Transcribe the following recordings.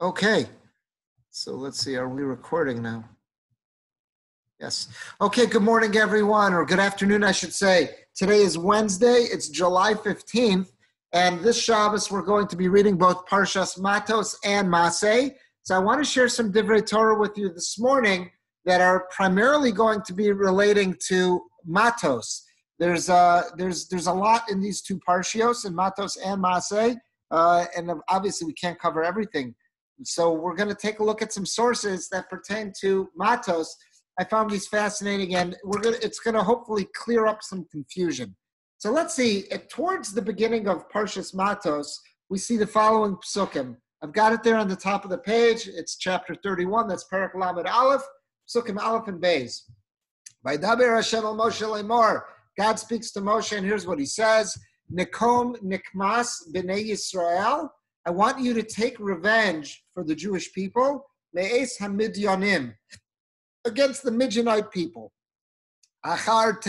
Okay, so let's see, are we recording now? Yes. Okay, good morning, everyone, or good afternoon, I should say. Today is Wednesday, it's July 15th, and this Shabbos we're going to be reading both Parshas Matos and Masei. So I want to share some Divrei Torah with you this morning that are primarily going to be relating to Matos. There's a lot in these two parshios, in Matos and Masei, and obviously we can't cover everything. So we're going to take a look at some sources that pertain to Matos. I found these fascinating, and it's going to hopefully clear up some confusion. So let's see. Towards the beginning of Parshas Matos, we see the following psukim. I've got it there on the top of the page. It's chapter 31. That's Perek Lamed Aleph, psukim Aleph and Beis. Vaydaber Hashem el Moshe lemor. God speaks to Moshe, and here's what he says: Nikom nikmas b'nei Yisrael. I want you to take revenge for the Jewish people, me'es hamidyanim, against the Midianite people. And after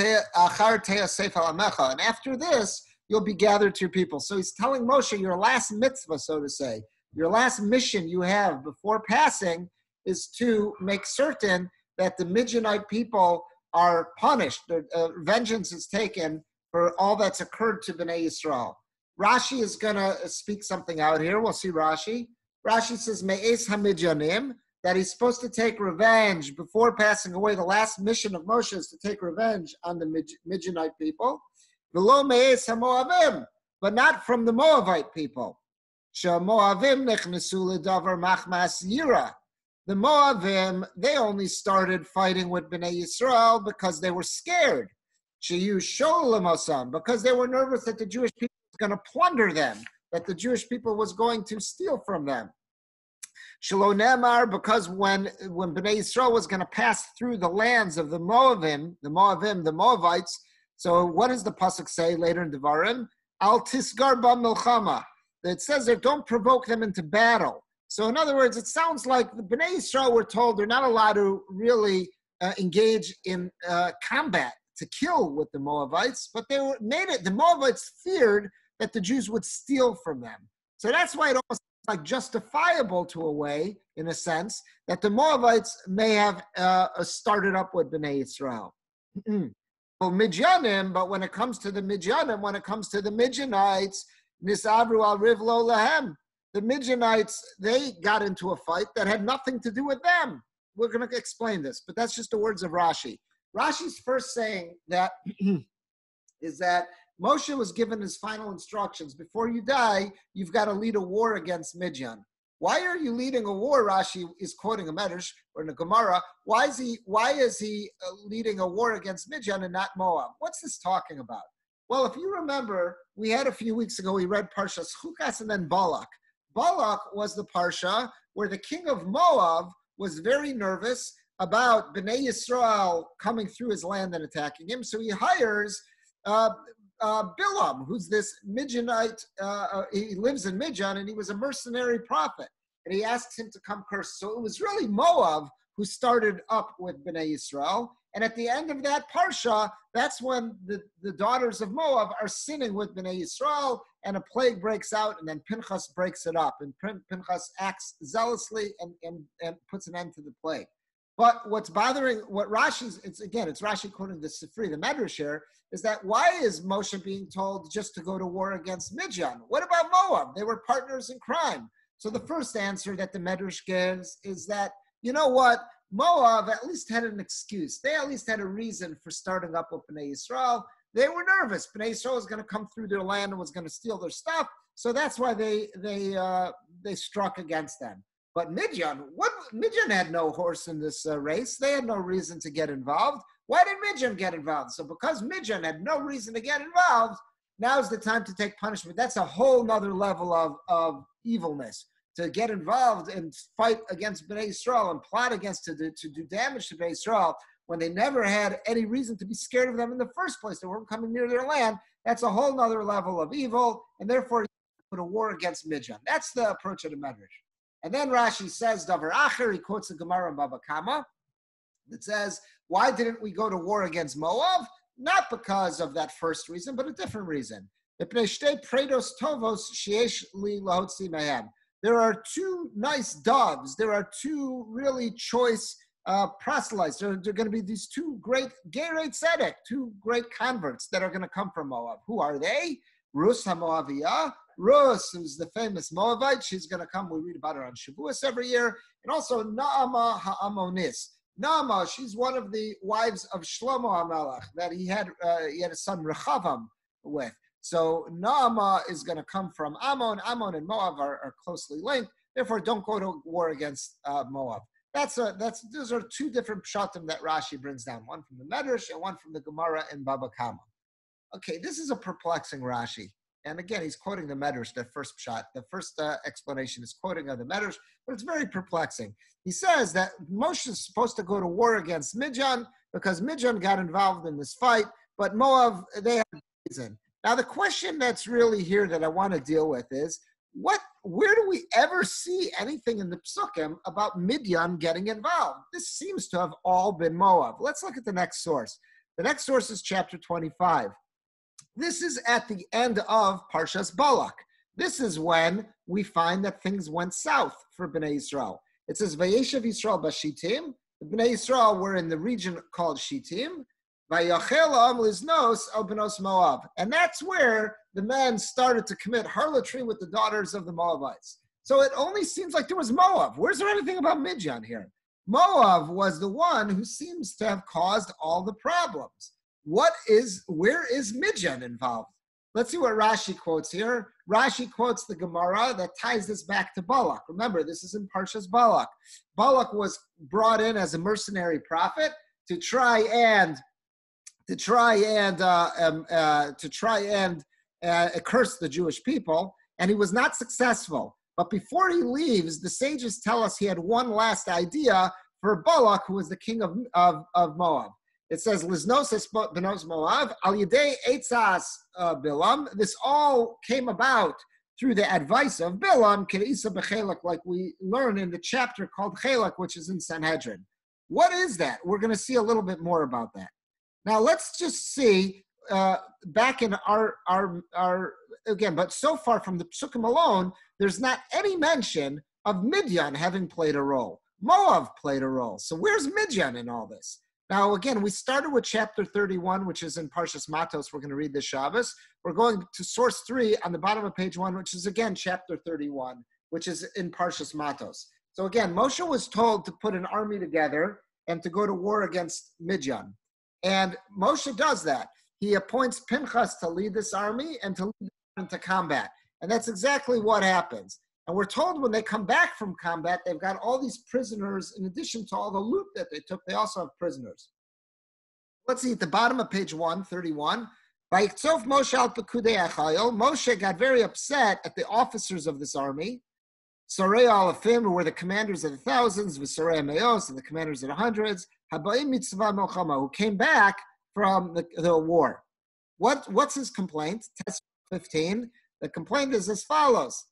this, you'll be gathered to your people. So he's telling Moshe, your last mitzvah, so to say, your last mission you have before passing is to make certain that the Midianite people are punished. Vengeance is taken for all that's occurred to Bnei Yisrael. Rashi is going to speak something out here. We'll see Rashi. Rashi says, Me'es hamidyanim, that he's supposed to take revenge before passing away. The last mission of Moshe is to take revenge on the Midianite people. V'lo me'es haMoavim, but not from the Moabite people. She'Moavim nechnesu ledavar machmas yira. The Moavim, they only started fighting with Bnei Yisrael because they were scared. She'yu sholim osam, because they were nervous that the Jewish people going to plunder them, that the Jewish people was going to steal from them. Shelo Nemar, because when Bnei Yisrael was going to pass through the lands of the Moavites, so what does the pasuk say later in Devarim? Al tisgar ba milchama. It says that don't provoke them into battle. So in other words, it sounds like the Bnei Yisrael were told they're not allowed to really engage in combat to kill with the Moavites, but the Moavites feared that the Jews would steal from them. So that's why it almost like justifiable to a way, in a sense, that the Moavites may have started up with Bnei Yisrael. Well, Midyanim, but when it comes to the Midyanim, when it comes to the Midianites, Nisavru al Rivlo Lahem, the Midianites, they got into a fight that had nothing to do with them. We're going to explain this, but that's just the words of Rashi. Rashi's first saying that is that Moshe was given his final instructions. Before you die, you've got to lead a war against Midian. Why are you leading a war? Rashi is quoting a Medrash or in a Gemara. Why is he leading a war against Midian and not Moab? What's this talking about? Well, if you remember, we had a few weeks ago, we read Parshas Chukas and then Balak. Balak was the Parsha where the king of Moab was very nervous about Bnei Yisrael coming through his land and attacking him. So he hires Bilam, who's this Midianite, he lives in Midian, and he was a mercenary prophet. And he asks him to come curse. So it was really Moab who started up with Bnei Yisrael. And at the end of that parsha, that's when the daughters of Moab are sinning with Bnei Yisrael, and a plague breaks out, and then Pinchas breaks it up. And Pinchas acts zealously and puts an end to the plague. But what's bothering, what Rashi's, it's Rashi quoting the Sifri, the Medrash here, is that why is Moshe being told just to go to war against Midian? What about Moab? They were partners in crime. So the first answer that the Medrash gives is that, you know what, Moab at least had an excuse. They at least had a reason for starting up with Bnei Yisrael. They were nervous. Bnei Yisrael was going to come through their land and was going to steal their stuff. So that's why they struck against them. But Midian had no horse in this race. They had no reason to get involved. Why did Midian get involved? So because Midian had no reason to get involved, now's the time to take punishment. That's a whole nother level of evilness. To get involved and fight against Bnei Yisrael and plot against to do damage to Bnei Yisrael when they never had any reason to be scared of them in the first place. They weren't coming near their land. That's a whole nother level of evil, and therefore you put a war against Midian. That's the approach of the Medrash. And then Rashi says, Davar Acher, he quotes the Gemara in Baba Kama, that says, why didn't we go to war against Moab? Not because of that first reason, but a different reason. there are two nice doves. There are two really choice proselytes. There are going to be these two great Gerei Tzedek, two great converts that are going to come from Moab. Who are they? Rus HaMoaviyah. Rus, who's the famous Moabite, she's going to come. We read about her on Shavuos every year. And also Naama HaAmonis. Naama, she's one of the wives of Shlomo HaMelech that he had a son Rechavam with. So Naama is going to come from Ammon. Ammon and Moab are closely linked. Therefore, don't go to war against Moab. Those are two different pshatim that Rashi brings down. One from the Medrash and one from the Gemara in Baba Kama. Okay, this is a perplexing Rashi. And again, he's quoting the Medrash, the first pshat. The first explanation is quoting of the Medrash, but it's very perplexing. He says that Moshe is supposed to go to war against Midian because Midian got involved in this fight, but Moab, they have reason. Now, the question that's really here that I want to deal with is, where do we ever see anything in the Psukim about Midian getting involved? This seems to have all been Moab. Let's look at the next source. The next source is chapter 25. This is at the end of Parshas Balak. This is when we find that things went south for Bnei Yisrael. It says, Vayeshev Yisrael b'Shittim. The Bnei Yisrael were in the region called Shittim. Vayachel ha'am liznos el bnos Moab. And that's where the men started to commit harlotry with the daughters of the Moabites. So it only seems like there was Moab. Where's there anything about Midian here? Moab was the one who seems to have caused all the problems. Where is Midian involved? Let's see what Rashi quotes here. Rashi quotes the Gemara that ties this back to Balak. Remember, this is in Parshas Balak. Balak was brought in as a mercenary prophet to try and curse the Jewish people, and he was not successful. But before he leaves, the sages tell us he had one last idea for Balak, who was the king of Moab. It says, Liznos benos Moab, al yedei eitzas Bilam. This all came about through the advice of Bilam, Kereisa b'chelak, like we learn in the chapter called Chelak, which is in Sanhedrin. What is that? We're going to see a little bit more about that. Now, let's just see, back in our again, but so far from the Psukim alone, there's not any mention of Midian having played a role. Moab played a role. So where's Midian in all this? Now, again, we started with chapter 31, which is in Parshas Matos. We're going to read this Shabbos. We're going to source 3 on the bottom of page 1, which is, again, chapter 31, which is in Parshas Matos. So, again, Moshe was told to put an army together and to go to war against Midian. And Moshe does that. He appoints Pinchas to lead this army and to lead them into combat. And that's exactly what happens. And we're told when they come back from combat, they've got all these prisoners. In addition to all the loot that they took, they also have prisoners. Let's see, at the bottom of page 131, Moshe got very upset at the officers of this army. Sorei Alafim, who were the commanders of the thousands, V'sorei Meos, and the commanders of the hundreds, Habaim Mitzvah Melchama, who came back from the war. What's his complaint? Test 15. The complaint is as follows.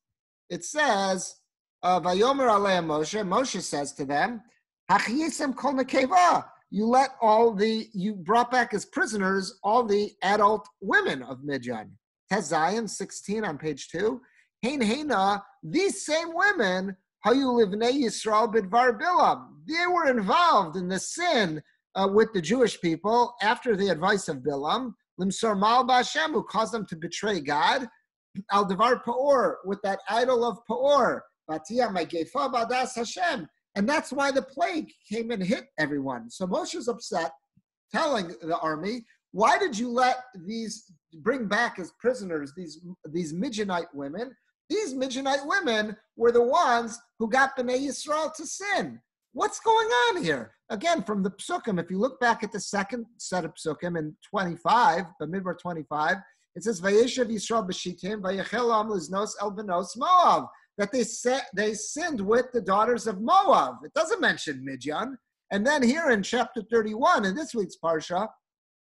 It says, Vayomer Aleim Moshe, Moshe says to them, Hachiyisem kol nekeva, you brought back as prisoners all the adult women of Midian. Tezayin 16 on page 2. Hein Heina, these same women, Hayu livnei Yisrael bidvar Bilam, they were involved in the sin with the Jewish people after the advice of Bilam, Limsor Mal Ba'Hashem, who caused them to betray God, Al Devar Pa'or, with that idol of Pa'or, Batia Magefa Badas Hashem. And that's why the plague came and hit everyone. So Moshe's upset, telling the army, why did you bring back as prisoners these Midianite women? These Midianite women were the ones who got Bnei Yisrael to sin. What's going on here? Again, from the Psukim, if you look back at the second set of Psukim in 25, Bamidbar 25, it says, Vayeshev Yisrael b'Shittim, Vayachel ha'am liznos el bnos Moab, that they sinned with the daughters of Moab. It doesn't mention Midian. And then here in chapter 31, in this week's Parsha,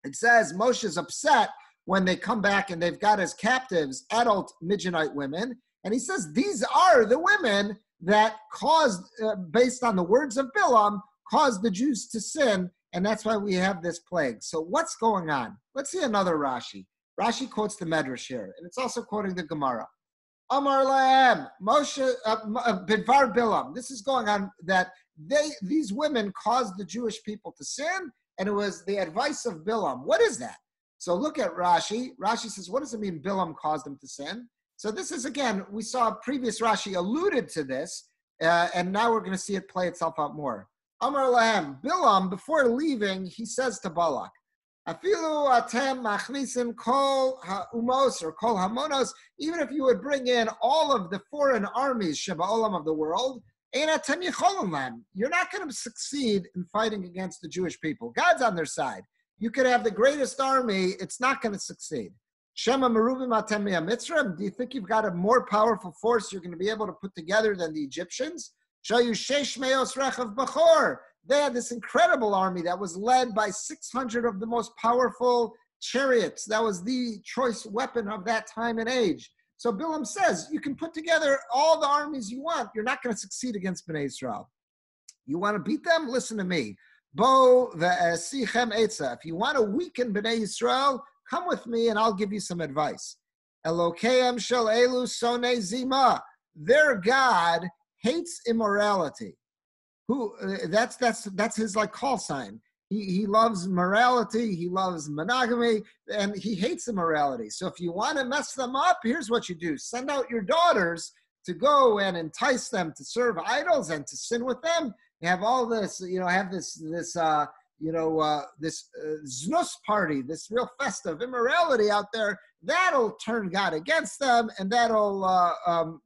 it says Moshe's upset when they come back and they've got as captives adult Midianite women. And he says, these are the women that caused, based on the words of Bilam, caused the Jews to sin. And that's why we have this plague. So what's going on? Let's see another Rashi. Rashi quotes the Medrash here, and it's also quoting the Gemara. Amar lahem, Moshe, Bidvar Bilam. This is going on that these women caused the Jewish people to sin, and it was the advice of Bilam. What is that? So look at Rashi. Rashi says, what does it mean Bilam caused them to sin? So this is, again, we saw previous Rashi alluded to this, and now we're going to see it play itself out more. Amar lahem, Bilam, before leaving, he says to Balak, Afilu atem machnisim kol ha'umos or kol hamonos, even if you would bring in all of the foreign armies, sheba'olam of the world, ein atem yicholim lam, you're not going to succeed in fighting against the Jewish people. God's on their side. You could have the greatest army, it's not going to succeed. Shema merubim atem mitzrayim, do you think you've got a more powerful force you're going to be able to put together than the Egyptians? Shayu shesh meos rechav bachor. They had this incredible army that was led by 600 of the most powerful chariots. That was the choice weapon of that time and age. So Bilam says, you can put together all the armies you want. You're not going to succeed against Bnei Israel. You want to beat them? Listen to me. Bo ve'esichem etza. If you want to weaken Bnei Israel, come with me and I'll give you some advice. Elokeim shel elu sonei zima. Their God hates immorality. That's his like call sign. He loves morality, he loves monogamy, and he hates immorality. So if you want to mess them up, here's what you do: send out your daughters to go and entice them to serve idols and to sin with them. You have all this, have this znus party, this real festa of immorality out there. That'll turn God against them, and that'll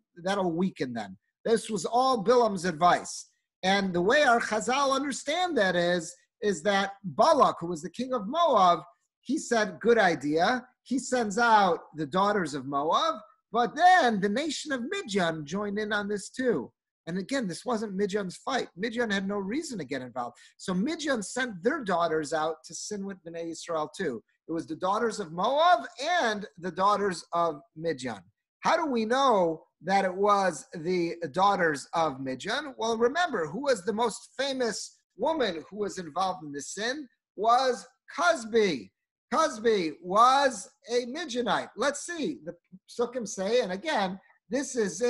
weaken them. This was all Bilam's advice. And the way our Chazal understand that is that Balak, who was the king of Moab, he said, good idea. He sends out the daughters of Moab, but then the nation of Midian joined in on this too. And again, this wasn't Midian's fight. Midian had no reason to get involved. So Midian sent their daughters out to sin with Bnei Israel too. It was the daughters of Moab and the daughters of Midian. How do we know that it was the daughters of Midian? Well, remember, who was the most famous woman who was involved in this sin? Was Cosby. Cosby was a Midianite. Let's see. The Psukim say, and again, this is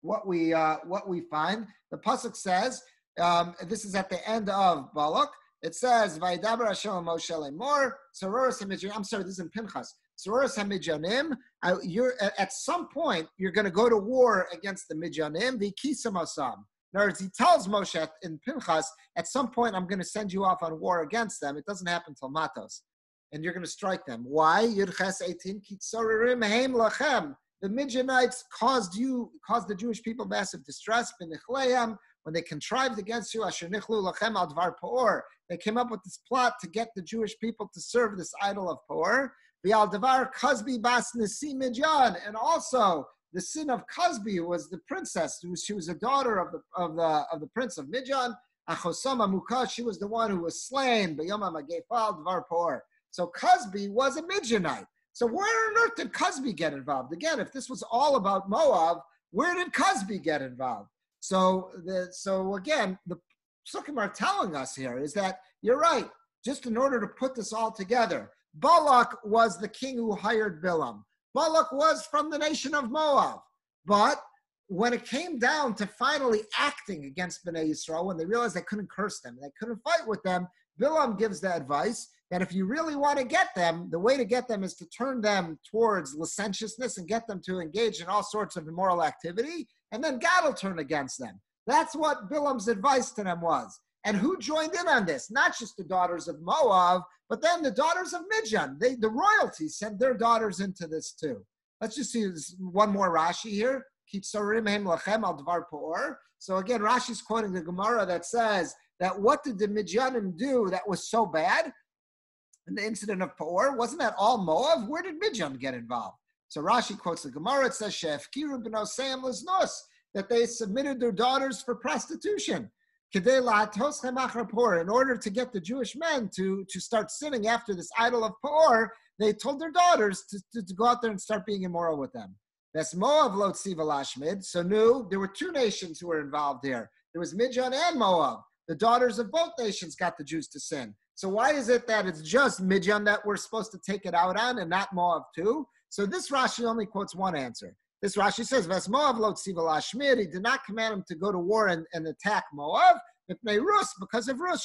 what we find. The pasuk says, this is at the end of Balak. It says, "Vaydaber Hashem Moshe lemor Sororos HaMidyanim." I'm sorry, this is in Pinchas. Sororos HaMidyanim. At some point you're going to go to war against the Midyanim. V'kisam asam. In other words, he tells Moshe in Pinchas, at some point I'm going to send you off on war against them. It doesn't happen till Matos, and you're going to strike them. Why? Yudches 18 Kitzorim Heim Lachem. The Midianites caused the Jewish people massive distress. B'nichleim, when they contrived against you, Asher Nichlu Lachem Al Dvar Peor. They came up with this plot to get the Jewish people to serve this idol of Peor. V'al Davar Cosby Bas Nisi Midian, and also the sin of Cosby was the princess. She was a daughter of the prince of Midian. Achosama Mukah, she was the one who was slain. B'yoma Magefal Dvar Peor. So Cosby was a Midianite. So where on earth did Cosby get involved? Again, if this was all about Moab, where did Cosby get involved? So again, the Psukim are telling us here is that you're right. Just in order to put this all together, Balak was the king who hired Bilam. Balak was from the nation of Moab. But when it came down to finally acting against Bnei Yisrael, when they realized they couldn't curse them, they couldn't fight with them, Bilam gives the advice that if you really want to get them, the way to get them is to turn them towards licentiousness and get them to engage in all sorts of immoral activity, and then God will turn against them. That's what Bilam's advice to them was. And who joined in on this? Not just the daughters of Moab, but then the daughters of Midian. The royalty sent their daughters into this too. Let's just see one more Rashi here. So again, Rashi's quoting the Gemara that says that what did the Midianim do that was so bad? In the incident of Peor, wasn't that all Moab? Where did Midian get involved? So Rashi quotes the Gemara. It says, that they submitted their daughters for prostitution. In order to get the Jewish men to start sinning after this idol of Peor, they told their daughters to go out there and start being immoral with them. That's Moab lo tziva lashmid. So there were two nations who were involved here. There was Midian and Moab. The daughters of both nations got the Jews to sin. So why is it that it's just Midian that we're supposed to take it out on and not Moab too? So this Rashi only quotes one answer. This Rashi says, "Vas Moav lo tziva lashmir." He did not command him to go to war and attack Moab. Because of Rus,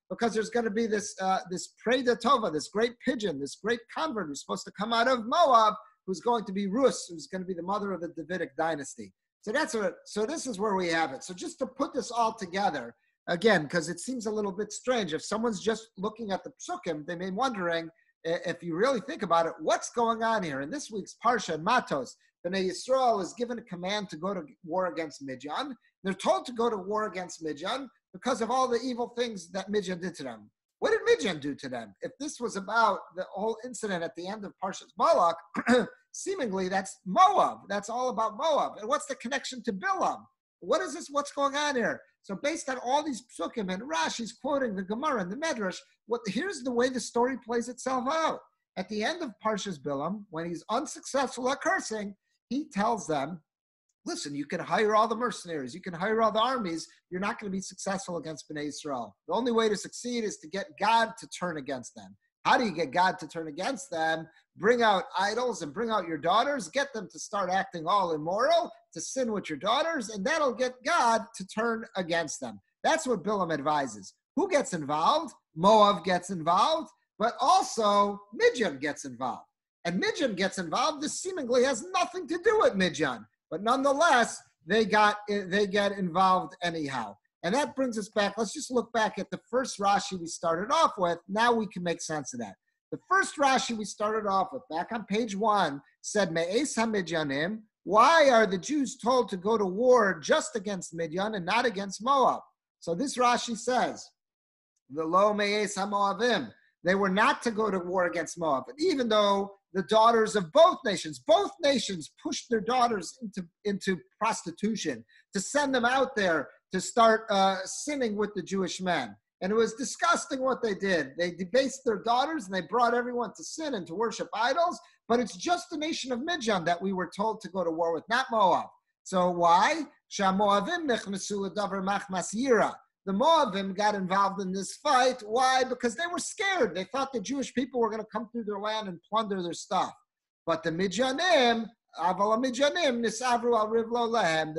because there's going to be this Preda Tova, this great pigeon, this great convert who's supposed to come out of Moab, who's going to be Rus, who's going to be the mother of the Davidic dynasty. So this is where we have it. So just to put this all together, again, because it seems a little bit strange. If someone's just looking at the psukim, they may be wondering, if you really think about it, what's going on here? In this week's Parsha Matos, Bnei Yisrael is given a command to go to war against Midian. They're told to go to war against Midian because of all the evil things that Midian did to them. What did Midian do to them? If this was about the whole incident at the end of Parshas Balak, seemingly that's Moab. That's all about Moab. And what's the connection to Bilam? What is this? What's going on here? So based on all these psukim and Rashi's quoting the Gemara and the Medrash, here's the way the story plays itself out. At the end of Parshas Bilam, when he's unsuccessful at cursing, he tells them, listen, you can hire all the mercenaries, you can hire all the armies, you're not going to be successful against Bnei Israel. The only way to succeed is to get God to turn against them. How do you get God to turn against them? Bring out idols and bring out your daughters, get them to start acting all immoral, to sin with your daughters, and that'll get God to turn against them. That's what Bilam advises. Who gets involved? Moab gets involved, but also Midian gets involved. And Midian gets involved. This seemingly has nothing to do with Midian, but nonetheless, they get involved anyhow. And that brings us back. Let's just look back at the first Rashi we started off with. Now we can make sense of that. The first Rashi we started off with, back on page 1, said, Me'es HaMidyanim. Why are the Jews told to go to war just against Midian and not against Moab? So this Rashi says, the Lo Me'es HaMoavim. They were not to go to war against Moab, even though the daughters of both nations pushed their daughters into prostitution, to send them out there to start sinning with the Jewish men. And it was disgusting what they did. They debased their daughters and they brought everyone to sin and to worship idols. But it's just the nation of Midian that we were told to go to war with, not Moab. So why? The Moabim got involved in this fight. Why? Because they were scared. They thought the Jewish people were going to come through their land and plunder their stuff. But the Midianim, the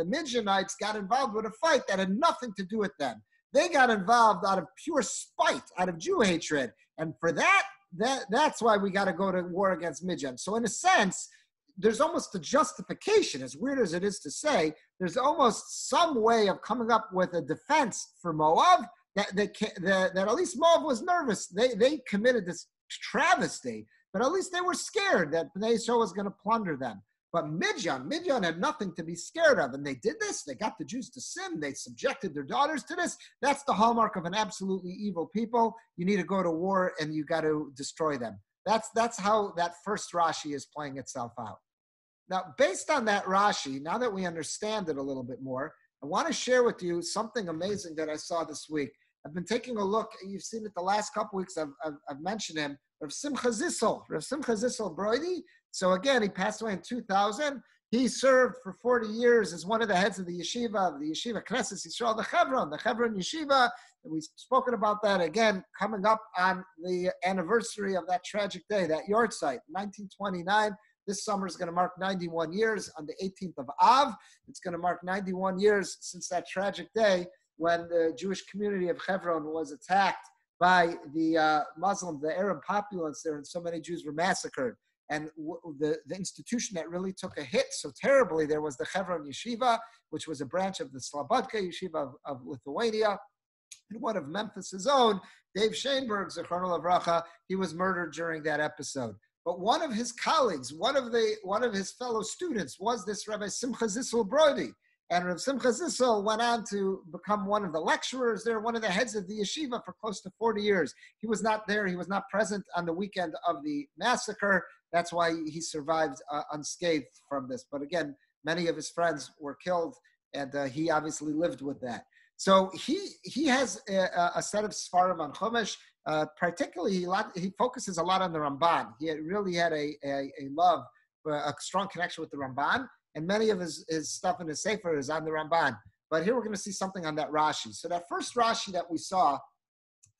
Midianites got involved with a fight that had nothing to do with them. They got involved out of pure spite, out of Jew hatred. And for that's why we got to go to war against Midian. So in a sense, there's almost a justification, as weird as it is to say, there's almost some way of coming up with a defense for Moab that at least Moab was nervous. They committed this travesty, but at least they were scared that Bnei Yisrael was going to plunder them. But Midian had nothing to be scared of, and they did this. They got the Jews to sin. They subjected their daughters to this. That's the hallmark of an absolutely evil people. You need to go to war, and you got to destroy them. That's how that first Rashi is playing itself out. Now, based on that Rashi, now that we understand it a little bit more, I want to share with you something amazing that I saw this week. I've been taking a look. You've seen it the last couple weeks. I've mentioned him. Rav Simcha Zissel Brody. So again, he passed away in 2000. He served for 40 years as one of the heads of the yeshiva Knesset Yisrael, the Hebron Yeshiva. And we've spoken about that again, coming up on the anniversary of that tragic day, that yard site, 1929. This summer is going to mark 91 years on the 18th of Av. It's going to mark 91 years since that tragic day when the Jewish community of Hebron was attacked by the Muslim, the Arab populace there, and so many Jews were massacred. And the institution that really took a hit so terribly there was the Hebron Yeshiva, which was a branch of the Slobodka Yeshiva of Lithuania. And one of Memphis' own, Dave Shainberg, Zechron Lavracha, he was murdered during that episode. But one of his colleagues, one of his fellow students was this Rabbi Simcha Zissel Brody. And Rabbi Simcha Zissel went on to become one of the lecturers there, one of the heads of the yeshiva for close to 40 years. He was not there. He was not present on the weekend of the massacre. That's why he survived unscathed from this. But again, many of his friends were killed, and he obviously lived with that. So he has a set of Sfarim on Chumash. Particularly, he focuses a lot on the Ramban. He really had a love, a strong connection with the Ramban, and many of his stuff in his Sefer is on the Ramban. But here we're going to see something on that Rashi. So that first Rashi that we saw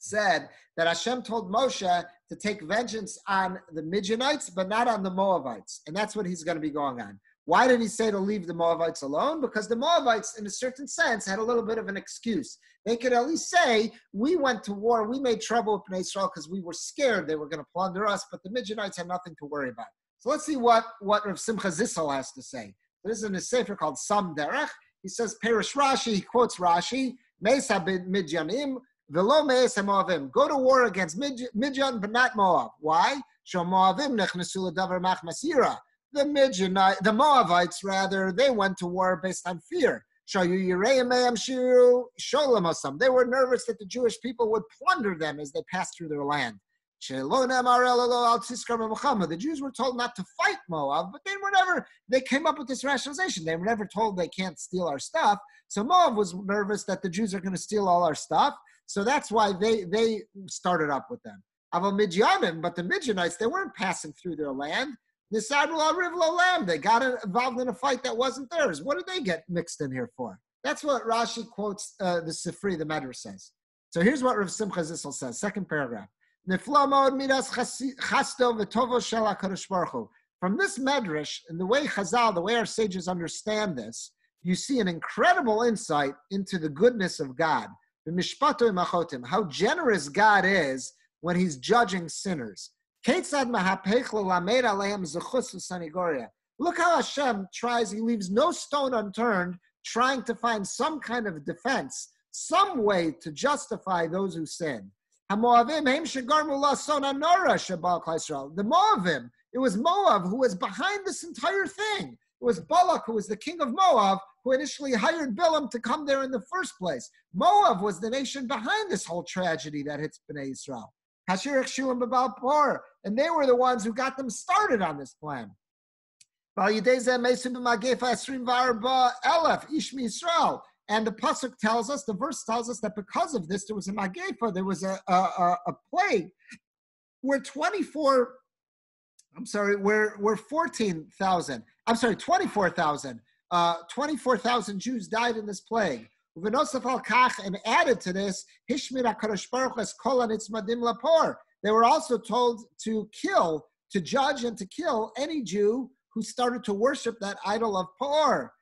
said that Hashem told Moshe to take vengeance on the Midianites, but not on the Moabites. And that's what he's going to be going on. Why did he say to leave the Moabites alone? Because the Moabites, in a certain sense, had a little bit of an excuse. They could at least say, we went to war, we made trouble with Bnei Israel because we were scared they were going to plunder us, but the Midianites had nothing to worry about. So let's see what Rav Simcha Zissel has to say. This is in a sefer called Sam Derech. He says, Perish Rashi, he quotes Rashi, Meis ha-Midyanim, velo meis ha-Moavim. Go to war against Midian, but not Moab. Why? Shom Moavim nechnesu l'davar mach masira. The Moabites, rather, they went to war based on fear. They were nervous that the Jewish people would plunder them as they passed through their land. The Jews were told not to fight Moab, but they came up with this rationalization. They were never told they can't steal our stuff. So Moab was nervous that the Jews are going to steal all our stuff. So that's why they started up with them. But the Midianites, they weren't passing through their land. They got involved in a fight that wasn't theirs. What did they get mixed in here for? That's what Rashi quotes the Sifri, the Medrash says. So here's what Rav Simcha Zissel says, second paragraph. From this Medrash, and the way Chazal, the way our sages understand this, you see an incredible insight into the goodness of God. How generous God is when he's judging sinners. Look how Hashem tries, he leaves no stone unturned, trying to find some kind of defense, some way to justify those who sin. The Moavim, it was Moab who was behind this entire thing. It was Balak, who was the king of Moab, who initially hired Bilam to come there in the first place. Moab was the nation behind this whole tragedy that hits Bnei Israel. And they were the ones who got them started on this plan. And the pasuk tells us, the verse tells us that because of this, there was a magefa, there was a plague, where 24,000 Jews died in this plague. And added to this, they were also told to judge and to kill any Jew who started to worship that idol of Por.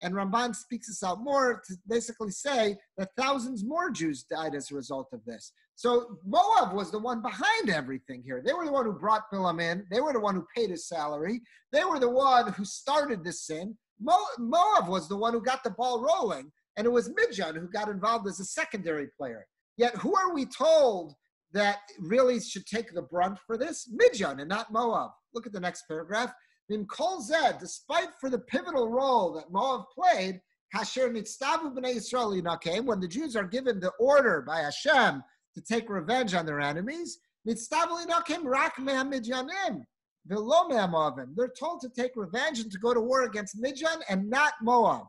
And Ramban speaks this out more to basically say that thousands more Jews died as a result of this. So Moab was the one behind everything here. They were the one who brought Bilam in. They were the one who paid his salary. They were the one who started this sin. Moab was the one who got the ball rolling, and it was Midian who got involved as a secondary player. Yet who are we told that really should take the brunt for this? Midian and not Moab. Look at the next paragraph. In Kol Zed, despite for the pivotal role that Moab played, Hasher Nitztavu B'nai Yisrael Yinakem, when the Jews are given the order by Hashem to take revenge on their enemies, Nitztavu Yinakem Rak Me'am Midyanim. They're told to take revenge and to go to war against Midian and not Moab.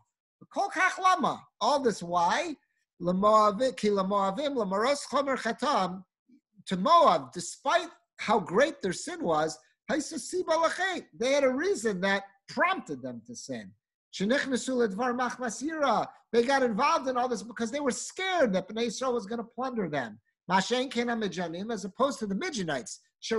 All this why? To Moab, despite how great their sin was, they had a reason that prompted them to sin. They got involved in all this because they were scared that Bnei Israel was going to plunder them. As opposed to the Midianites. The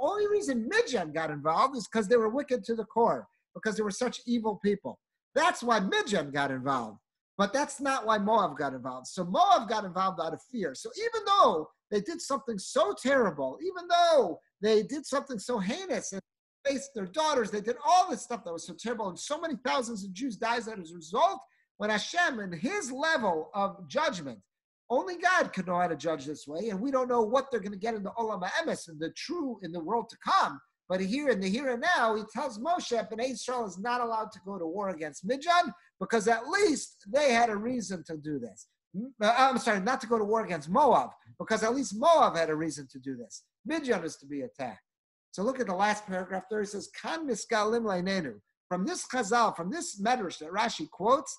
only reason Midian got involved is because they were wicked to the core, because they were such evil people. That's why Midian got involved. But that's not why Moab got involved. So Moab got involved out of fear. So even though they did something so terrible, even though they did something so heinous and faced their daughters, they did all this stuff that was so terrible, and so many thousands of Jews died as a result, when Hashem, in his level of judgment, only God could know how to judge this way, and we don't know what they're going to get in the Olam HaEmes, in the world to come. But here in the here and now, he tells Moshe, Bnei Israel is not allowed to go to war against Midian, because at least they had a reason to do this. Not to go to war against Moab, because at least Moab had a reason to do this. Midian is to be attacked. So look at the last paragraph there. He says, Kan miskalim leinenu. From this chazal, from this medrash that Rashi quotes,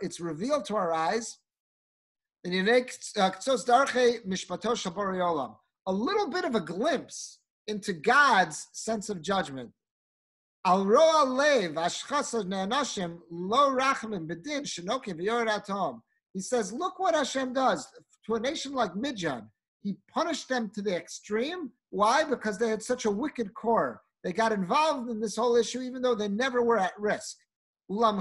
it's revealed to our eyes, a little bit of a glimpse into God's sense of judgment. Al roa lev ashchasa ne'anashim lo rachamim bedin shenokim v'yored atom. He says, look what Hashem does to a nation like Midian. He punished them to the extreme. Why? Because they had such a wicked core. They got involved in this whole issue even though they never were at risk. But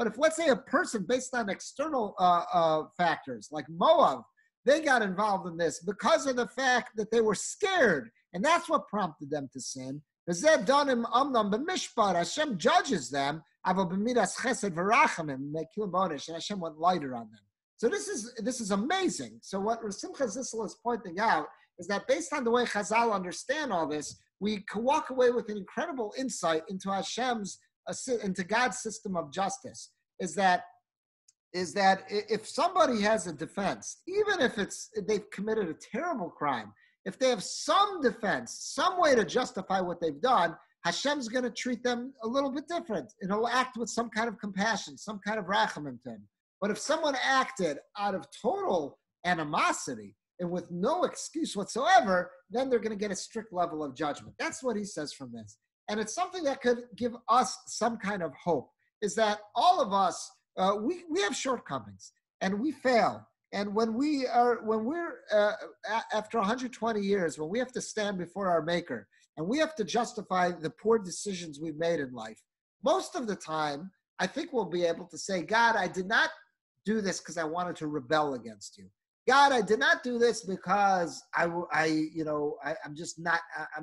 if, let's say, a person based on external factors like Moab, they got involved in this because of the fact that they were scared, and that's what prompted them to sin. Hashem judges them, and Hashem went lighter on them. So this is amazing. So what Simcha Zissel is pointing out is that based on the way Chazal understand all this, we can walk away with an incredible insight into into God's system of justice. Is that if somebody has a defense, even if they've committed a terrible crime, if they have some defense, some way to justify what they've done, Hashem's going to treat them a little bit different. And he'll act with some kind of compassion, some kind of rachamim to him. But if someone acted out of total animosity and with no excuse whatsoever, then they're going to get a strict level of judgment. That's what he says from this. And it's something that could give us some kind of hope, is that all of us, we have shortcomings and we fail. And when we're after 120 years, when we have to stand before our Maker and we have to justify the poor decisions we've made in life, most of the time, I think we'll be able to say, God, I did not do this because I wanted to rebel against you. God, I did not do this because I'm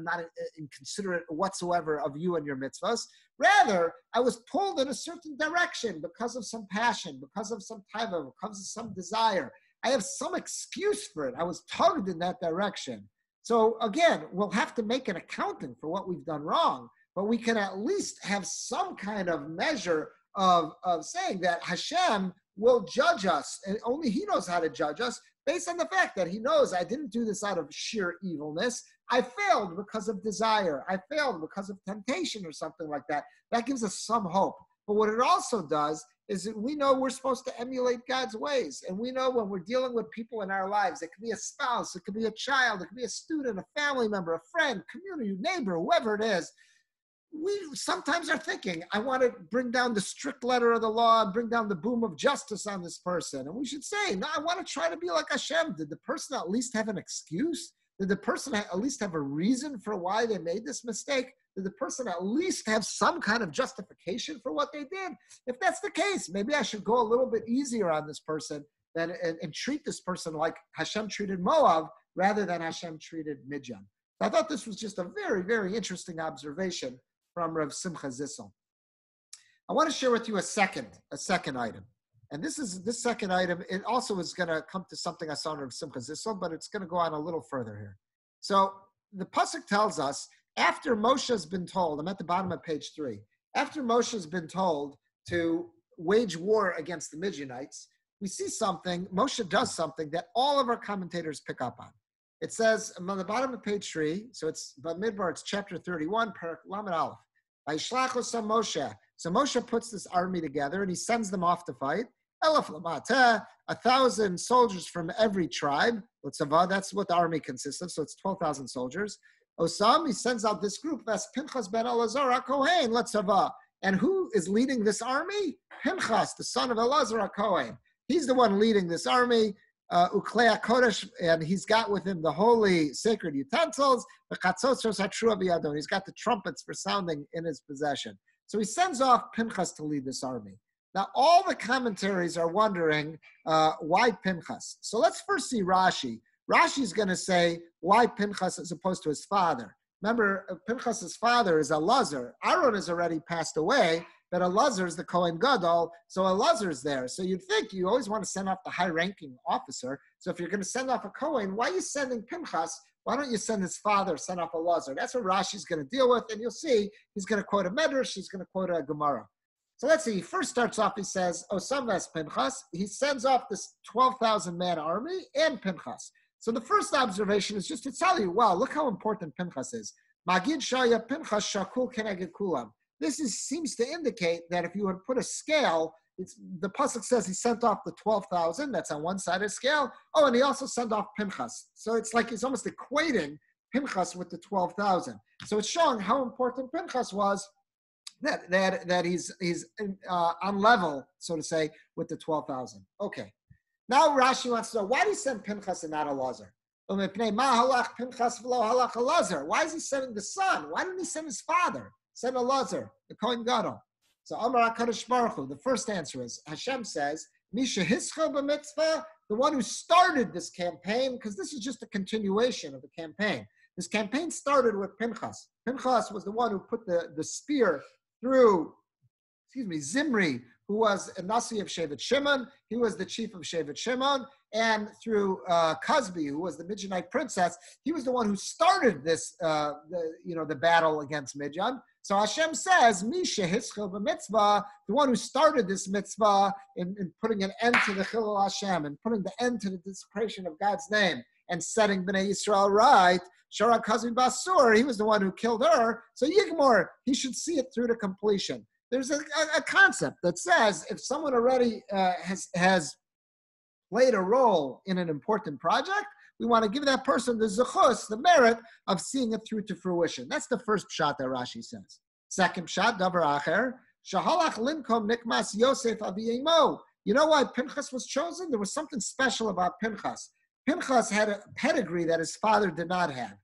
not inconsiderate whatsoever of you and your mitzvahs. Rather, I was pulled in a certain direction because of some passion, because of some taiva, because of some desire. I have some excuse for it. I was tugged in that direction. So again, we'll have to make an accounting for what we've done wrong, but we can at least have some kind of measure of saying that Hashem will judge us, and only He knows how to judge us, based on the fact that He knows I didn't do this out of sheer evilness. I failed because of desire. I failed because of temptation or something like that. That gives us some hope. But what it also does is that we know we're supposed to emulate God's ways. And we know when we're dealing with people in our lives, it could be a spouse, it could be a child, it could be a student, a family member, a friend, community, neighbor, whoever it is, we sometimes are thinking, I want to bring down the strict letter of the law and bring down the boom of justice on this person. And we should say, no, I want to try to be like Hashem. Did the person at least have an excuse? Did the person at least have a reason for why they made this mistake? Did the person at least have some kind of justification for what they did? If that's the case, maybe I should go a little bit easier on this person and treat this person like Hashem treated Moab rather than Hashem treated Midian. I thought this was just a very, very interesting observation from Rav Simcha Zissel. I want to share with you a second item. And this second item, it also is going to come to something I saw in Rav Simcha Zissel, but it's going to go on a little further here. So the Pasuk tells us, after Moshe has been told, I'm at the bottom of page 3, after Moshe has been told to wage war against the Midianites, we see something, Moshe does something that all of our commentators pick up on. It says on the bottom of page 3, so it's Midbar, it's chapter 31, Parak Lamed Aleph. Moshe. So Moshe puts this army together and he sends them off to fight. 1,000 soldiers from every tribe. That's what the army consists of. So it's 12,000 soldiers. Osam, he sends out this group. That's Pinchas ben Elazar HaKohen. Letzava. And who is leading this army? Pinchas, the son of Elazar HaKohen. He's the one leading this army. Uklei Kodesh, and he's got with him the holy sacred utensils. He's got the trumpets for sounding in his possession. So he sends off Pinchas to lead this army. Now, all the commentaries are wondering why Pinchas. So let's first see Rashi. Rashi's going to say why Pinchas as opposed to his father. Remember, Pinchas's father is Elazar. Aaron has already passed away, but Elazar is the Kohen Gadol, so Elazar's there. So you'd think you always want to send off the high-ranking officer. So if you're going to send off a Kohen, why are you sending Pinchas? Why don't you send his father, send off Elazar? That's what Rashi's going to deal with, and you'll see he's going to quote a Medrash, he's going to quote a Gemara. So let's see, he first starts off, he says, Osam Pinchas. He sends off this 12,000-man army and Pinchas. So the first observation is just to tell you, wow, look how important Pinchas is. Magid Shaya Pinchas Shakul Keneged Kulam. This seems to indicate that if you would put a scale the pasuk says he sent off the 12,000. That's on one side of the scale. Oh, and he also sent off Pinchas. So it's like he's almost equating Pinchas with the 12,000. So it's showing how important Pinchas was. That he's on level, so to say, with the 12,000. Okay. Now Rashi wants to know, why did he send Pinchas and not Elazar? Why is he sending the son? Why didn't he send his father? Send Elazar, the Kohen Gadol. So Amar HaKadosh Baruch Hu, the first answer is, Hashem says, Misha Hischel b'mitzvah, the one who started this campaign, because this is just a continuation of the campaign. This campaign started with Pinchas. Pinchas was the one who put the spear through, Zimri, who was a Nasi of Shevet Shimon. He was the chief of Shevet Shimon. And through Cosby, who was the Midianite princess, he was the one who started this, the battle against Midian. So Hashem says, Misha Hischel b'mitzvah, the one who started this mitzvah in putting an end to the Chilul Hashem and putting the end to the desecration of God's name and setting Bnei Yisrael right, Shara Kazmi Basur, he was the one who killed her. So Yigmor, he should see it through to completion. There's a concept that says if someone already has played a role in an important project, we want to give that person the zechus, the merit of seeing it through to fruition. That's the first shot that Rashi says. Second shot, Davar Acher, Shahalach Linkom Nikmas Yosef Aviyemo. You know why Pinchas was chosen? There was something special about Pinchas. Pinchas had a pedigree that his father did not have.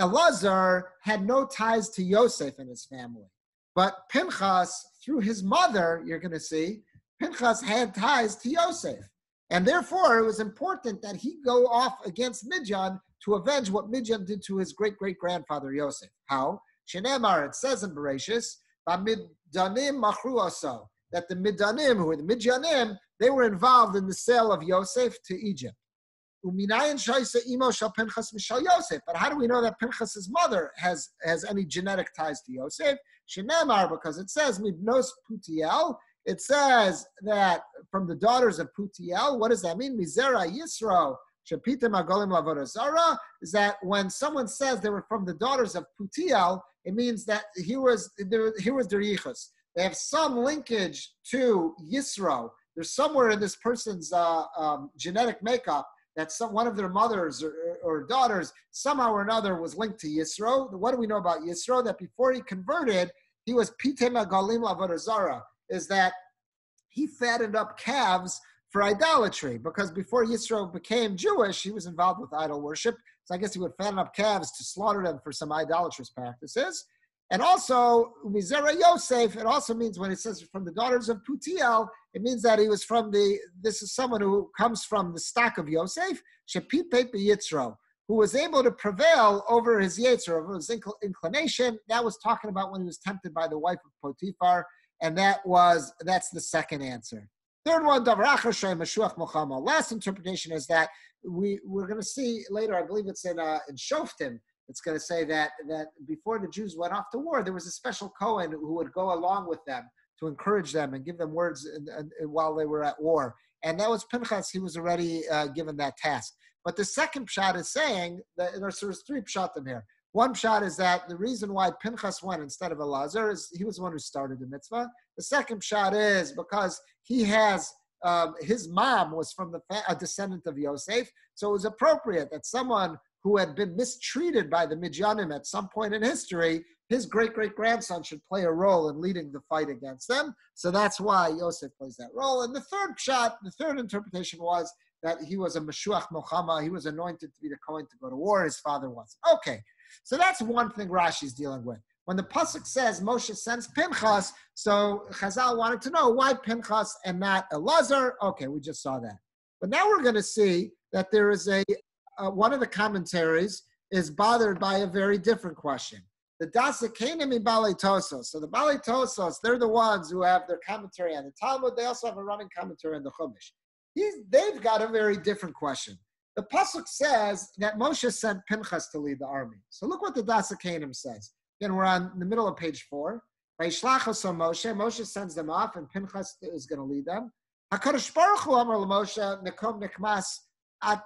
Elazar had no ties to Yosef and his family. But Pinchas, through his mother, you're going to see, Pinchas had ties to Yosef. And therefore, it was important that he go off against Midian to avenge what Midian did to his great-great-grandfather Yosef. How? Shenemar, it says in Bereshis, Midanim machru oso, that the Midanim, who were the Midianim, they were involved in the sale of Yosef to Egypt. But how do we know that Pinchas' mother has any genetic ties to Yosef? Shenemar, because it says Mibnos Putiel. It says that from the daughters of Putiel. What does that mean? Mizera Yisro Shapitim Agolim Lavorazara, is that when someone says they were from the daughters of Putiel, it means that here was their yichus. They have some linkage to Yisro. There's somewhere in this person's genetic makeup that one of their mothers or daughters somehow or another was linked to Yisro. What do we know about Yisro? That before he converted, he was Pitem Agalim Lavorazara, is that he fattened up calves for idolatry, because before Yisro became Jewish, he was involved with idol worship. So I guess he would fatten up calves to slaughter them for some idolatrous practices. And also, Mizera Yosef, it also means when it says from the daughters of Putiel, it means that he was this is someone who comes from the stock of Yosef, Shepipet Yitzro, who was able to prevail over his Yetzer, over his inclination. That was talking about when he was tempted by the wife of Potiphar, and that's the second answer. Third one, last interpretation is that we're going to see later, I believe it's in Shoftim, it's going to say that before the Jews went off to war, there was a special Kohen who would go along with them to encourage them and give them words while they were at war. And that was Pinchas. He was already given that task. But the second pshat is saying that there's three pshatim here. One pshat is that the reason why Pinchas went instead of Elazar is he was the one who started the mitzvah. The second pshat is because he has his mom was from a descendant of Yosef, so it was appropriate that someone who had been mistreated by the Midianim at some point in history, his great-great-grandson should play a role in leading the fight against them. So that's why Yosef plays that role. And the third interpretation was that he was a Meshuach Milchama. He was anointed to be the Kohen to go to war. His father wasn't. Okay, so that's one thing Rashi's dealing with. When the pasuk says Moshe sends Pinchas, so Chazal wanted to know why Pinchas and not Elazar. Okay, we just saw that. But now we're going to see that there is one of the commentaries is bothered by a very different question. The Dasakenim in Balei Tosos. So the Balei Tosos, they're the ones who have their commentary on the Talmud. They also have a running commentary on the Chumash. They've got a very different question. The pasuk says that Moshe sent Pinchas to lead the army. So look what the Dasakenim says. Again, we're on the middle of page 4. Moshe sends them off, and Pinchas is going to lead them. HaKadosh Baruch Hu Amar LaMoshe Nekom Nikmas Ata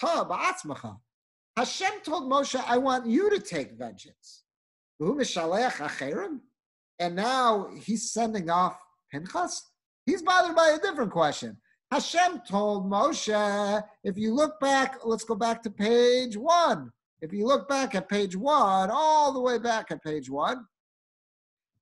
Ba'atzmacha. Hashem told Moshe, I want you to take vengeance. And now he's sending off Pinchas. He's bothered by a different question. Hashem told Moshe, if you look back, let's go back to page 1. If you look back at page 1, all the way back at page 1,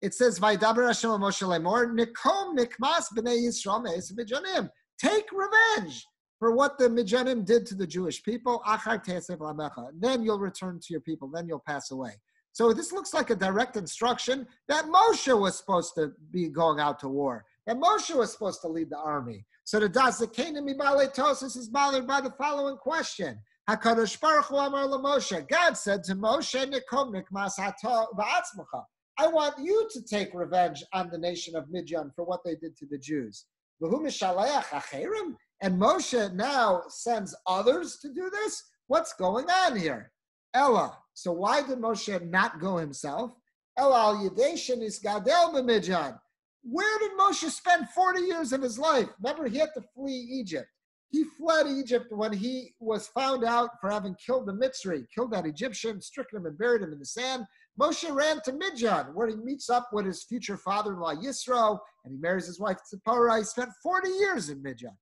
it says, Vaydaber Hashem Moshe lemor, Nikom nikmas b'nei Yisrael me'es midyanim. Take revenge for what the Midyanim did to the Jewish people. Achar te'asef lamecha. Then you'll return to your people. Then you'll pass away. So this looks like a direct instruction that Moshe was supposed to be going out to war. That Moshe was supposed to lead the army. So the Dazakanim Mibalei Tosis is bothered by the following question. HaKadosh Baruch Hu Amar LaMoshe. God said to Moshe, Nikom nikmas hato ba'atzmacha. I want you to take revenge on the nation of Midyan for what they did to the Jews. V'hu mishalayach acherim. And Moshe now sends others to do this? What's going on here? Ella. So why did Moshe not go himself? Ella al yedei shenisgadel b'Midyan. Where did Moshe spend 40 years of his life? Remember, he had to flee Egypt. He fled Egypt when he was found out for having killed the Mitzri, killed that Egyptian, stricken him and buried him in the sand. Moshe ran to Midyan, where he meets up with his future father-in-law Yisro, and he marries his wife Tzipporah. He spent 40 years in Midyan.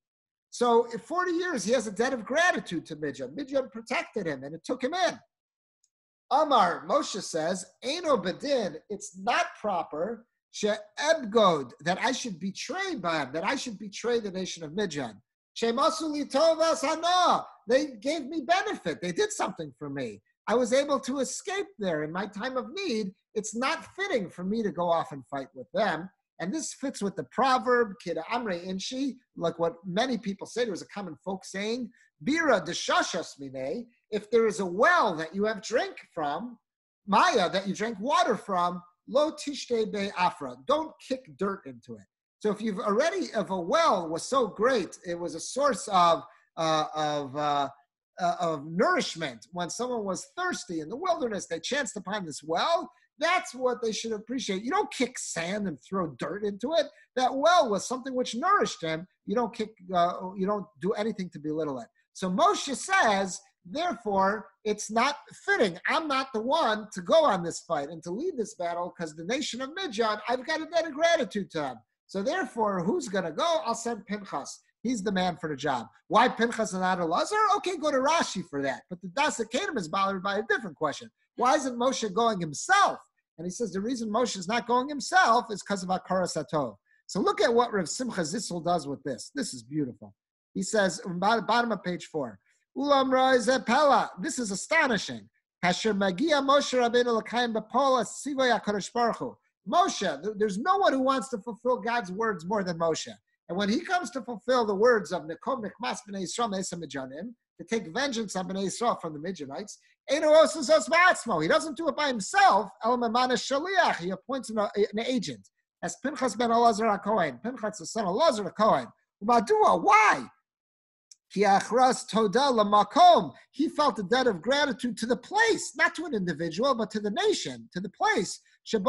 So in 40 years, he has a debt of gratitude to Midyan. Midyan protected him, and it took him in. Amar, Moshe says, Eino bedin, it's not proper, she'ebgod, that I should betray by him, that I should betray the nation of Midyan. She'masu li tovas hana, they gave me benefit, they did something for me. I was able to escape there in my time of need. It's not fitting for me to go off and fight with them. And this fits with the proverb, Kida Amre Inshi, like what many people say. There was a common folk saying, Bira deshashas mine, if there is a well that you have drink from, Maya, that you drank water from, lo tishte be afra, don't kick dirt into it. So if you've already, if a well was so great, it was a source of nourishment. When someone was thirsty in the wilderness, they chanced upon this well. That's what they should appreciate. You don't kick sand and throw dirt into it. That well was something which nourished him. You don't you don't do anything to belittle it. So Moshe says, therefore, it's not fitting. I'm not the one to go on this fight and to lead this battle because the nation of Midyan, I've got a debt of gratitude to him. So therefore, who's going to go? I'll send Pinchas. He's the man for the job. Why Pinchas and not Elazar? Okay, go to Rashi for that. But the Dazakanim is bothered by a different question. Why isn't Moshe going himself? And he says the reason Moshe is not going himself is because of Akaras Hatov. So look at what Rav Simcha Zissel does with this. This is beautiful. He says, bottom of page 4, Ulam Ro'ezeh Pella. This is astonishing. Kasher Magia Moshe Rabbeinu L'Chaim B'Pola Sivoy HaKadosh Baruch Hu. Moshe, there's no one who wants to fulfill God's words more than Moshe. And when he comes to fulfill the words of Nikom Nikmas B'nei Yisrael Me'esem Midyanim, to take vengeance on B'nai Yisrael from the Midianites, he doesn't do it by himself. He appoints an agent. As Pinchas ben Elazar HaKohen. Pinchas, the son of Elazar HaKohen. Why? He felt a debt of gratitude to the place, not to an individual, but to the nation, to the place. Which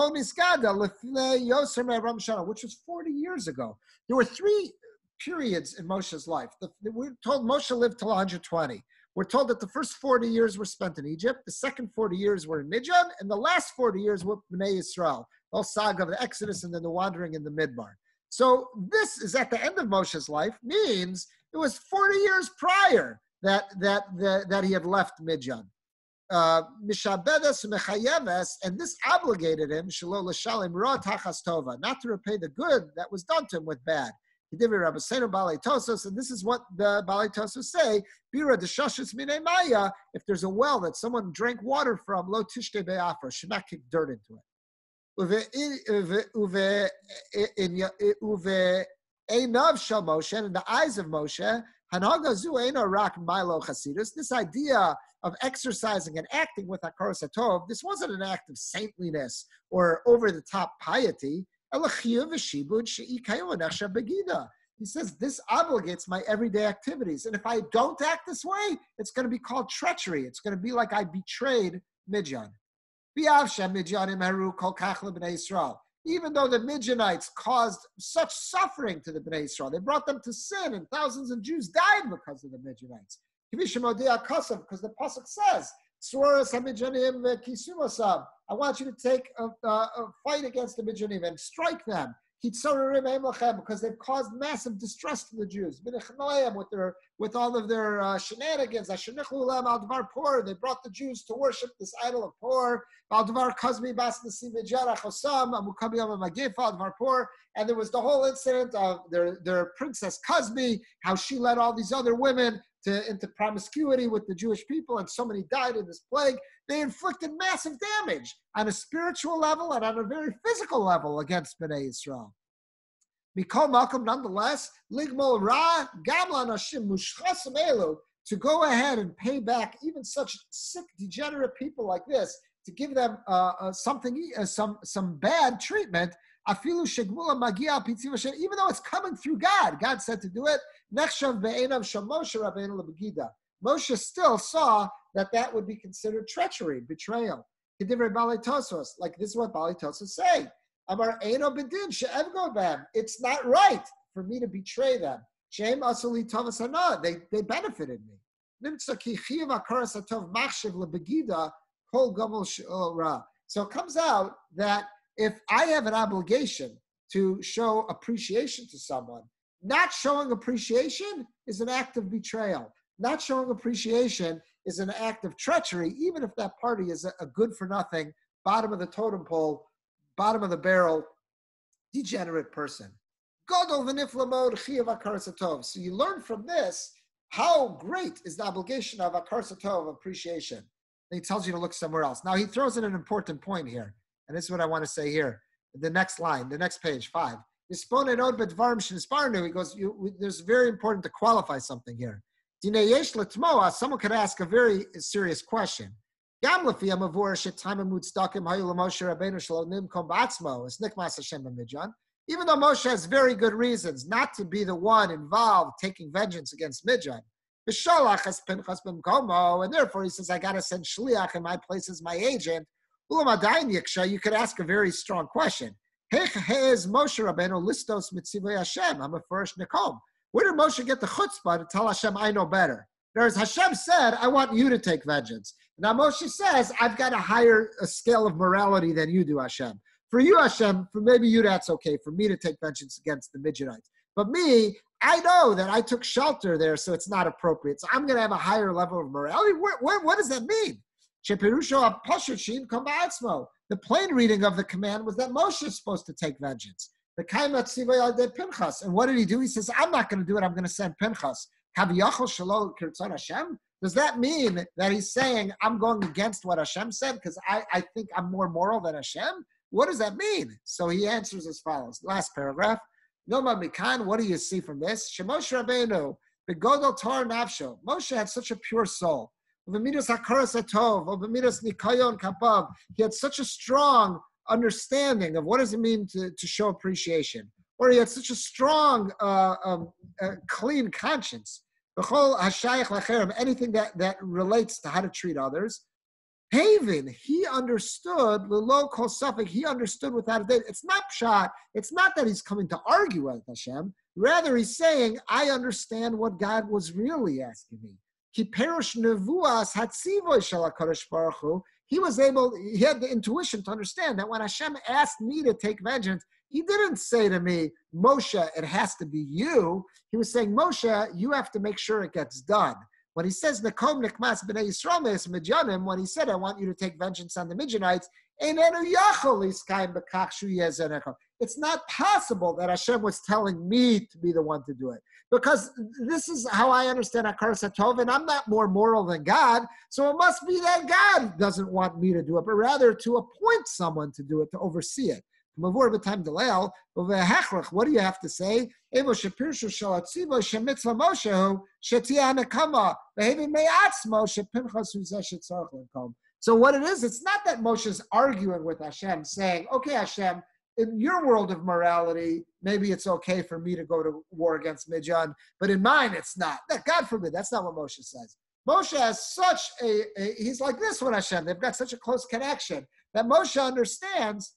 was 40 years ago. There were 3 periods in Moshe's life. We're told Moshe lived till 120. We're told that the first 40 years were spent in Egypt, the second 40 years were in Midyan, and the last 40 years were Bnei Yisrael, the whole saga of the Exodus and then the wandering in the Midbar. So this is at the end of Moshe's life, means it was 40 years prior that he had left Midyan. Mishabedes mechayeves, and this obligated him, shelo l'shalem ra tachas tova, not to repay the good that was done to him with bad. Divrei Rabbi Balei Tosos, and this is what the Balei Tosos say: Bira deshashis minei maya. If there's a well that someone drank water from, lo tishte be'afra, should not kick dirt into it. Uve einav shel Moshe, and in the eyes of Moshe, hanaga zu eino rak milo chasidus. This idea of exercising and acting with Akaras Hatov, this wasn't an act of saintliness or over-the-top piety. He says, this obligates my everyday activities. And if I don't act this way, it's going to be called treachery. It's going to be like I betrayed Midyan. Even though the Midianites caused such suffering to the Bnei Yisrael, they brought them to sin, and thousands of Jews died because of the Midianites. Because the pasuk says, I want you to take a fight against the Midyanim and strike them. because they've caused massive distress to the Jews. With all of their shenanigans. They brought the Jews to worship this idol of Por. And there was the whole incident of their princess Cosby, how she led all these other women into promiscuity with the Jewish people, and so many died in this plague. They inflicted massive damage on a spiritual level and on a very physical level against Bnei Yisrael. Mikol Malcolm, nonetheless, Ligmol Ra Gamla Nashim Mushchasim Elu, to go ahead and pay back even such sick, degenerate people like this, to give them some bad treatment. Afilu Shegmula Magia Pitziv, even though it's coming through God. God said to do it. Nechshav Be'enav Shel Moshe Rabbeinu LeBegida. Moshe still saw that would be considered treachery, betrayal. Divrei Tosos, like this is what Bali Tosos say. Amar Eino Bedin She'evgo Bam. It's not right for me to betray them. She'em Asuli Tovas Hana. They benefited me. Nimtza Ki Chiv Akaras Atov Machshev LeBegida Kol Gomel She'ol Ra. So it comes out that if I have an obligation to show appreciation to someone, not showing appreciation is an act of betrayal. Not showing appreciation is an act of treachery, even if that party is a good-for-nothing, bottom of the totem pole, bottom of the barrel, degenerate person. So you learn from this how great is the obligation of akar satov, appreciation. And he tells you to look somewhere else. Now he throws in an important point here. And this is what I want to say here. The next line, the next page, 5. He goes, there's very important to qualify something here. Someone could ask a very serious question. Even though Moshe has very good reasons not to be the one involved taking vengeance against Midian, and therefore he says, I got to send Shliach in my place as my agent. You could ask a very strong question. Where did Moshe get the chutzpah to tell Hashem, I know better? Whereas Hashem said, I want you to take vengeance. Now Moshe says, I've got a higher scale of morality than you do, Hashem. For you, Hashem, for maybe you, that's okay, for me to take vengeance against the Midianites. But me, I know that I took shelter there, so it's not appropriate. So I'm going to have a higher level of morality. What does that mean? The plain reading of the command was that Moshe is supposed to take vengeance. And what did he do? He says, I'm not going to do it. I'm going to send Pinchas. Does that mean that he's saying, I'm going against what Hashem said because I think I'm more moral than Hashem? What does that mean? So he answers as follows. Last paragraph. Noma Mikan, what do you see from this? Shemoshe Rabbeinu, Begodol Torah Nafsho. Moshe had such a pure soul. He had such a strong understanding of what does it mean to show appreciation. Or he had such a strong, clean conscience. Anything that relates to how to treat others. Haven, he understood, he understood without a doubt. It's not pshat, it's not that he's coming to argue with Hashem. Rather, he's saying, I understand what God was really asking me. He had the intuition to understand that when Hashem asked me to take vengeance, he didn't say to me, Moshe, it has to be you. He was saying, Moshe, you have to make sure it gets done. When he says, Nekom Nekmas B'nai Yisrael Me'es Midyanim, when he said, I want you to take vengeance on the Midianites, it's not possible that Hashem was telling me to be the one to do it. Because this is how I understand Akar Satov, and I'm not more moral than God, so it must be that God doesn't want me to do it, but rather to appoint someone to do it, to oversee it. What do you have to say? So what it is, it's not that Moshe's arguing with Hashem, saying, okay, Hashem, in your world of morality, maybe it's okay for me to go to war against Midian, but in mine, it's not. God forbid, that's not what Moshe says. Moshe has such he's like this with Hashem. They've got such a close connection that Moshe understands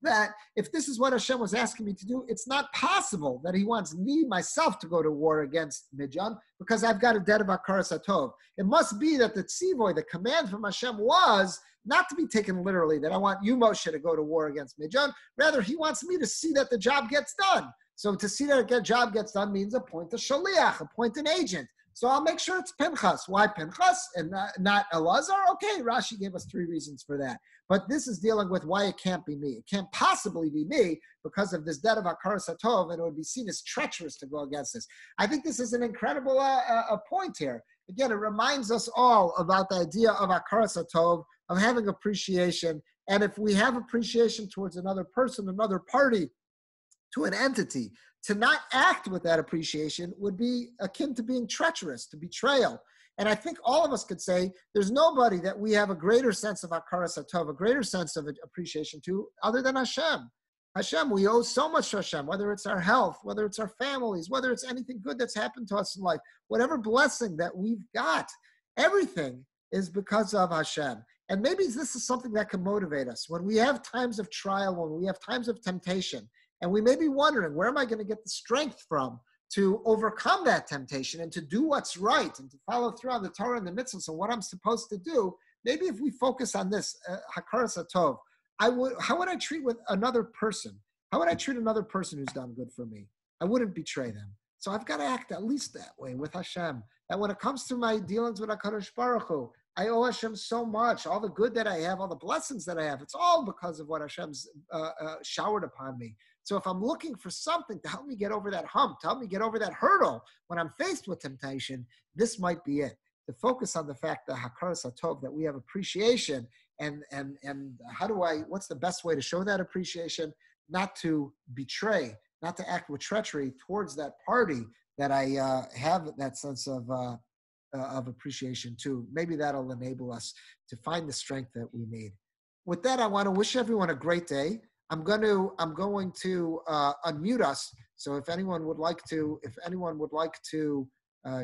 that if this is what Hashem was asking me to do, it's not possible that he wants me, myself, to go to war against Midian because I've got a debt of Hakaras HaTov. It must be that the tzivoy, the command from Hashem, was not to be taken literally, that I want you, Moshe, to go to war against Midian. Rather, he wants me to see that the job gets done. So to see that the job gets done means appoint a shaliach, appoint an agent. So I'll make sure it's Pinchas. Why Pinchas and not Elazar? Okay, Rashi gave us 3 reasons for that. But this is dealing with why it can't be me. It can't possibly be me because of this debt of Hakaras HaTov, and it would be seen as treacherous to go against this. I think this is an incredible point here. Again, it reminds us all about the idea of Hakaras HaTov, of having appreciation. And if we have appreciation towards another person, another party, to an entity, to not act with that appreciation would be akin to being treacherous, to betrayal. And I think all of us could say there's nobody that we have a greater sense of Hakaras HaTov, a greater sense of appreciation to, other than Hashem. Hashem, we owe so much to Hashem, whether it's our health, whether it's our families, whether it's anything good that's happened to us in life, whatever blessing that we've got, everything is because of Hashem. And maybe this is something that can motivate us. When we have times of trial, when we have times of temptation, and we may be wondering, where am I going to get the strength from to overcome that temptation and to do what's right and to follow through on the Torah and the mitzvahs and what I'm supposed to do? Maybe if we focus on this, Hakaras HaTov, how would I treat with another person? How would I treat another person who's done good for me? I wouldn't betray them. So I've got to act at least that way with Hashem. And when it comes to my dealings with HaKadosh Baruch Hu, I owe Hashem so much. All the good that I have, all the blessings that I have, it's all because of what Hashem's showered upon me. So if I'm looking for something to help me get over that hump, to help me get over that hurdle when I'm faced with temptation, this might be it. To focus on the fact that Hakaras HaTov, that we have appreciation, and what's the best way to show that appreciation? Not to betray, not to act with treachery towards that party that I have that sense of appreciation to. Maybe that'll enable us to find the strength that we need. With that, I want to wish everyone a great day. I'm going to unmute us. So if anyone would like to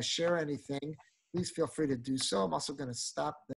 share anything, please feel free to do so. I'm also going to stop the